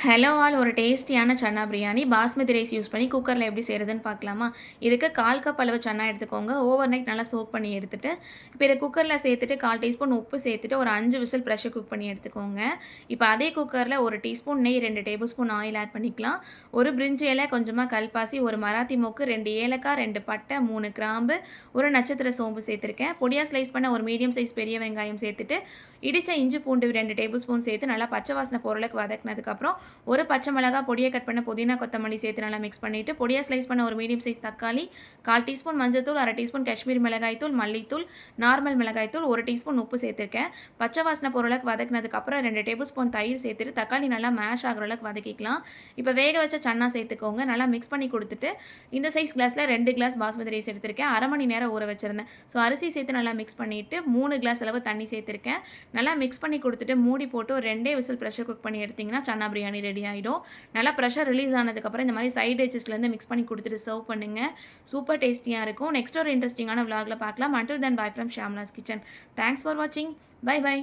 Hello all ஒரு டேஸ்டியான chana biryani basmati rice use பண்ணி குக்கரில் எப்படி செய்கிறதுன்னு பார்க்கலாமா? இதுக்கு 1/4 கப் அளவு சன்னா எடுத்துக்கோங்க. ஓவர் நைட் நல்லா சோக் பண்ணி எடுத்துட்டு, இப்போ இதை குக்கரில் சேர்த்துட்டு 1/4 டீஸ்பூன் உப்பு சேர்த்துட்டு ஒரு 5 விசில் ப்ரெஷர் குக் பண்ணி எடுத்துக்கோங்க. இப்போ அதே குக்கரில் 1 டீஸ்பூன் நெய், 2 டேபிள் ஸ்பூன் ஆயில் ஆட் பண்ணிக்கலாம். ஒரு பிரிஞ்சி இலை, கொஞ்சமாக கல்பாசி, ஒரு மராத்தி மொக்கு, 2 ஏலக்காய், 2 பட்டை, 3 கிராம்பு, ஒரு நட்சத்திர சோம்பு சேர்த்துருக்கேன். பொடியாக ஸ்லைஸ் பண்ண ஒரு மீடியம் சைஸ் பெரிய வெங்காயம் சேர்த்துட்டு, இடித்த இஞ்சி பூண்டு 2 டேபிள் ஸ்பூன் சேர்த்து நல்லா பச்சை வாசனை போகிற அளவுக்கு வதக்கினதுக்கப்புறம் ஒரு பச்சை மிளகாய், பொடியை கட் பண்ண புதினா, கொத்தமல்லி சேர்த்து நல்லா மிக்ஸ் பண்ணிவிட்டு, பொடியாக ஸ்லைஸ் பண்ண ஒரு மீடியம் சைஸ் தக்காளி, 1/4 டீஸ்பூன் மஞ்சள்தூள், 1/2 டீஸ்பூன் காஷ்மீர் மிளகாய்த்தூள், மல்லித்தூள், நார்மல் மிளகாய்த்தூள், 1 டீஸ்பூன் உப்பு சேர்த்துருக்கேன். பச்சை வாசனை போகிற அளவுக்கு வதக்கினதுக்கப்புறம் 2 டேபிள் ஸ்பூன் தயிர் சேர்த்துட்டு தக்காளி நல்லா மேஷ் ஆகிற அளவுக்கு வதக்கிக்கலாம். இப்போ வேக வச்ச சன்னா சேர்த்துக்கோங்க. நல்லா மிக்ஸ் பண்ணி கொடுத்துட்டு, இந்த சைஸ் கிளாஸில் 2 கிளாஸ் பாஸ்மதி ரைஸ் எடுத்திருக்கேன். 1/2 மணி நேரம் ஊற வச்சிருந்தேன். ஸோ அரிசி சேர்த்து நல்லா மிக்ஸ் பண்ணிவிட்டு 3 கிளாஸ் அளவு தண்ணி சேர்த்துருக்கேன். நல்லா மிக்ஸ் பண்ணி கொடுத்துட்டு மூடி போட்டு ஒரு 2 விசில் ப்ரெஷர் குக் பண்ணி எடுத்திங்கன்னா சன்னா பிரியாணி ரெடி ஆகிடும். நல்லா ப்ரெஷர் ரிலீஸ் ஆனதுக்கப்புறம் இந்த மாதிரி சைட் டிஷ்ஸ்லேருந்து மிக்ஸ் பண்ணி கொடுத்துட்டு சர்வ் பண்ணுங்கள். சூப்பர் டேஸ்டியாக இருக்கும். நெக்ஸ்ட் ஒரு இன்ட்ரெஸ்டிங்கான விலாகில் பார்க்கலாம். Until then bye from Shamla's kitchen. Thanks for வாட்சிங். Bye by.